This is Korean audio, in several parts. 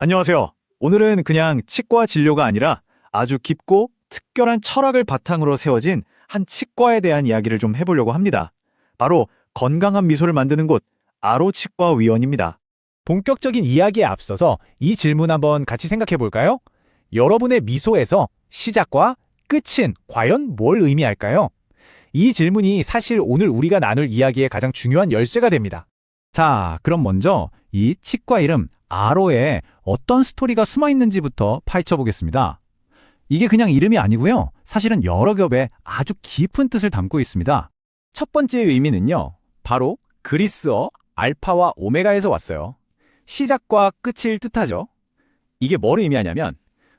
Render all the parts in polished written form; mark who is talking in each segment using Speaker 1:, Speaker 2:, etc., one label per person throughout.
Speaker 1: 안녕하세요. 오늘은 그냥 치과 진료가 아니라 아주 깊고 특별한 철학을 바탕으로 세워진 한 치과에 대한 이야기를 좀 해보려고 합니다. 바로 건강한 미소를 만드는 곳, 아로치과위원입니다.
Speaker 2: 본격적인 이야기에 앞서서 이 질문 한번 같이 생각해 볼까요? 여러분의 미소에서 시작과 끝은 과연 뭘 의미할까요? 이 질문이 사실 오늘 우리가 나눌 이야기의 가장 중요한 열쇠가 됩니다. 자, 그럼 먼저 이 치과 이름 아로에 어떤 스토리가 숨어 있는지부터 파헤쳐 보겠습니다. 이게 그냥 이름이 아니고요. 사실은 여러 겹의 아주 깊은 뜻을 담고 있습니다. 첫 번째 의미는요. 바로 그리스어 알파와 오메가에서 왔어요. 시작과 끝을 뜻하죠. 이게 뭘 의미하냐면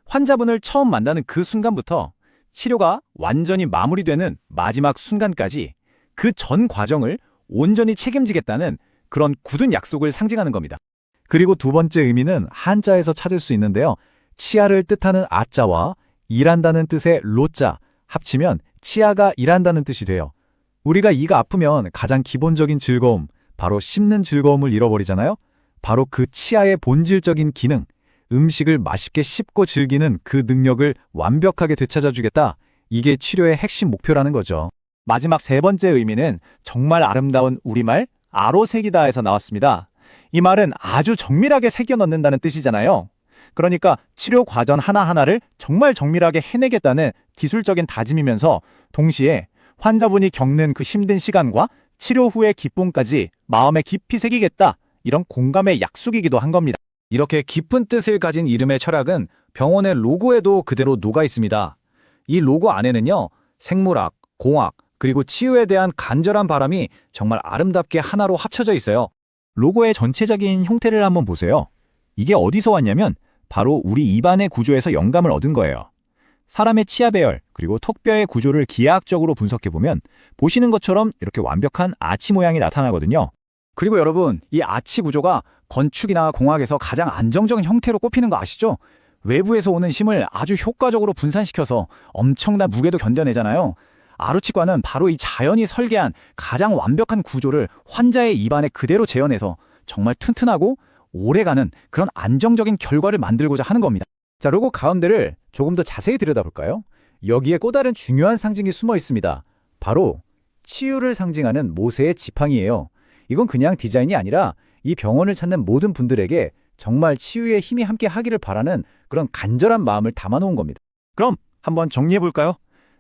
Speaker 2: 환자분을 처음 만나는 그 순간부터 치료가 완전히 마무리되는 마지막 순간까지 그 전 과정을 온전히 책임지겠다는 그런 굳은 약속을 상징하는 겁니다. 그리고 두 번째 의미는 한자에서 찾을 수 있는데요. 치아를 뜻하는 아자와 일한다는 뜻의 로자 합치면 치아가 일한다는 뜻이 돼요. 우리가 이가 아프면 가장 기본적인 즐거움, 바로 씹는 즐거움을 잃어버리잖아요. 바로 그 치아의 본질적인 기능, 음식을 맛있게 씹고 즐기는 그 능력을 완벽하게 되찾아주겠다. 이게 치료의 핵심 목표라는 거죠. 마지막 세 번째 의미는 정말 아름다운 우리말 아로색이다에서 나왔습니다. 이 말은 아주 정밀하게 새겨 넣는다는 뜻이잖아요. 그러니까 치료 과정 하나하나를 정말 정밀하게 해내겠다는 기술적인 다짐이면서 동시에 환자분이 겪는 그 힘든 시간과 치료 후의 기쁨까지 마음에 깊이 새기겠다. 이런 공감의 약속이기도 한 겁니다. 이렇게 깊은 뜻을 가진 이름의 철학은 병원의 로고에도 그대로 녹아 있습니다. 이 로고 안에는요, 생물학, 공학, 그리고 치유에 대한 간절한 바람이 정말 아름답게 하나로 합쳐져 있어요. 로고의 전체적인 형태를 한번 보세요. 이게 어디서 왔냐면 바로 우리 입안의 구조에서 영감을 얻은 거예요. 사람의 치아 배열 그리고 턱뼈의 구조를 기하학적으로 분석해보면 보시는 것처럼 이렇게 완벽한 아치 모양이 나타나거든요. 그리고 여러분, 이 아치 구조가 건축이나 공학에서 가장 안정적인 형태로 꼽히는 거 아시죠? 외부에서 오는 힘을 아주 효과적으로 분산시켜서 엄청난 무게도 견뎌내잖아요. 아로치과는 바로 이 자연이 설계한 가장 완벽한 구조를 환자의 입안에 그대로 재현해서 정말 튼튼하고 오래가는 그런 안정적인 결과를 만들고자 하는 겁니다. 자, 로고 가운데를 조금 더 자세히 들여다볼까요? 여기에 또 다른 중요한 상징이 숨어 있습니다. 바로 치유를 상징하는 모세의 지팡이예요. 이건 그냥 디자인이 아니라 이 병원을 찾는 모든 분들에게 정말 치유의 힘이 함께 하기를 바라는 그런 간절한 마음을 담아놓은 겁니다. 그럼 한번 정리해볼까요?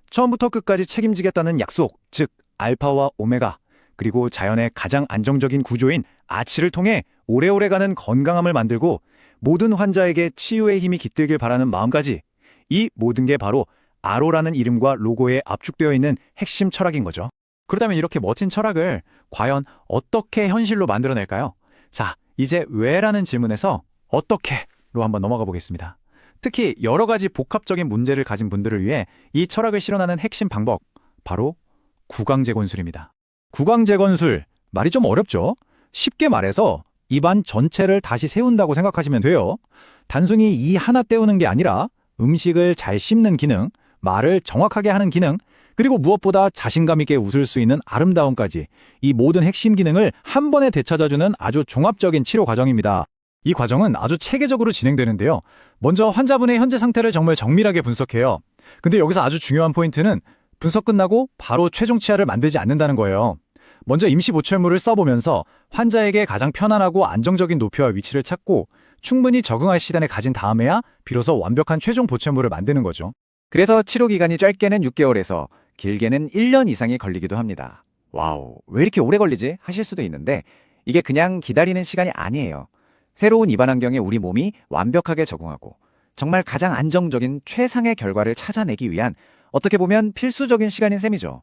Speaker 2: 처음부터 끝까지 책임지겠다는 약속, 즉 알파와 오메가, 그리고 자연의 가장 안정적인 구조인 아치를 통해 오래오래 가는 건강함을 만들고 모든 환자에게 치유의 힘이 깃들길 바라는 마음까지, 이 모든 게 바로 아로라는 이름과 로고에 압축되어 있는 핵심 철학인 거죠. 그렇다면 이렇게 멋진 철학을 과연 어떻게 현실로 만들어낼까요? 자, 이제 왜라는 질문에서 어떻게로 한번 넘어가 보겠습니다. 특히 여러 가지 복합적인 문제를 가진 분들을 위해 이 철학을 실현하는 핵심 방법, 바로 구강재건술입니다. 구강재건술, 말이 좀 어렵죠? 쉽게 말해서 입안 전체를 다시 세운다고 생각하시면 돼요. 단순히 이 하나 때우는 게 아니라 음식을 잘 씹는 기능, 말을 정확하게 하는 기능, 그리고 무엇보다 자신감 있게 웃을 수 있는 아름다움까지, 이 모든 핵심 기능을 한 번에 되찾아주는 아주 종합적인 치료 과정입니다. 이 과정은 아주 체계적으로 진행되는데요. 먼저 환자분의 현재 상태를 정말 정밀하게 분석해요. 근데 여기서 아주 중요한 포인트는 분석 끝나고 바로 최종 치아를 만들지 않는다는 거예요. 먼저 임시 보철물을 써보면서 환자에게 가장 편안하고 안정적인 높이와 위치를 찾고 충분히 적응할 시간을 가진 다음에야 비로소 완벽한 최종 보철물을 만드는 거죠. 그래서 치료 기간이 짧게는 6개월에서 길게는 1년 이상이 걸리기도 합니다. 와우, 왜 이렇게 오래 걸리지? 하실 수도 있는데 이게 그냥 기다리는 시간이 아니에요. 새로운 입안 환경에 우리 몸이 완벽하게 적응하고 정말 가장 안정적인 최상의 결과를 찾아내기 위한 어떻게 보면 필수적인 시간인 셈이죠.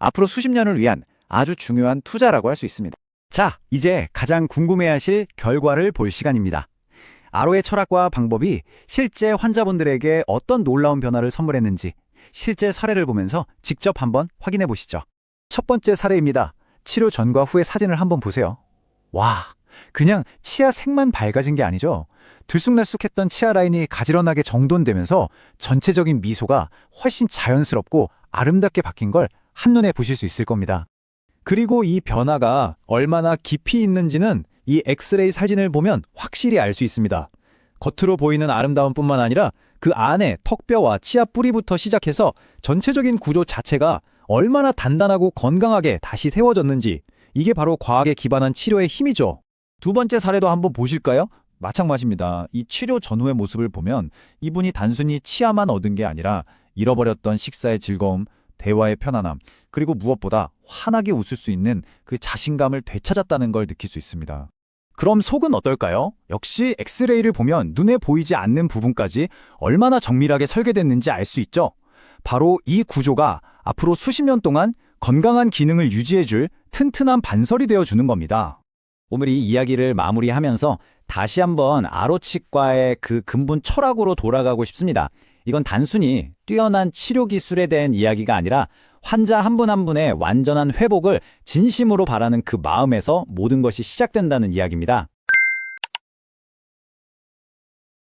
Speaker 2: 앞으로 수십 년을 위한 아주 중요한 투자라고 할 수 있습니다. 자, 이제 가장 궁금해하실 결과를 볼 시간입니다. 아로의 철학과 방법이 실제 환자분들에게 어떤 놀라운 변화를 선물했는지 실제 사례를 보면서 직접 한번 확인해 보시죠. 첫 번째 사례입니다. 치료 전과 후의 사진을 한번 보세요. 와, 그냥 치아 색만 밝아진 게 아니죠. 들쑥날쑥했던 치아 라인이 가지런하게 정돈되면서 전체적인 미소가 훨씬 자연스럽고 아름답게 바뀐 걸 한눈에 보실 수 있을 겁니다. 그리고 이 변화가 얼마나 깊이 있는지는 이 엑스레이 사진을 보면 확실히 알 수 있습니다. 겉으로 보이는 아름다움뿐만 아니라 그 안에 턱뼈와 치아 뿌리부터 시작해서 전체적인 구조 자체가 얼마나 단단하고 건강하게 다시 세워졌는지, 이게 바로 과학에 기반한 치료의 힘이죠.
Speaker 3: 두 번째 사례도 한번 보실까요? 마찬가지입니다. 이 치료 전후의 모습을 보면 이분이 단순히 치아만 얻은 게 아니라 잃어버렸던 식사의 즐거움, 대화의 편안함, 그리고 무엇보다 환하게 웃을 수 있는 그 자신감을 되찾았다는 걸 느낄 수 있습니다.
Speaker 2: 그럼 속은 어떨까요? 역시 엑스레이를 보면 눈에 보이지 않는 부분까지 얼마나 정밀하게 설계됐는지 알 수 있죠. 바로 이 구조가 앞으로 수십 년 동안 건강한 기능을 유지해줄 튼튼한 반설이 되어주는 겁니다.
Speaker 3: 오늘 이 이야기를 마무리하면서 다시 한번 아로치과의 그 근본 철학으로 돌아가고 싶습니다. 이건 단순히 뛰어난 치료 기술에 대한 이야기가 아니라 환자 한 분 한 분의 완전한 회복을 진심으로 바라는 그 마음에서 모든 것이 시작된다는 이야기입니다.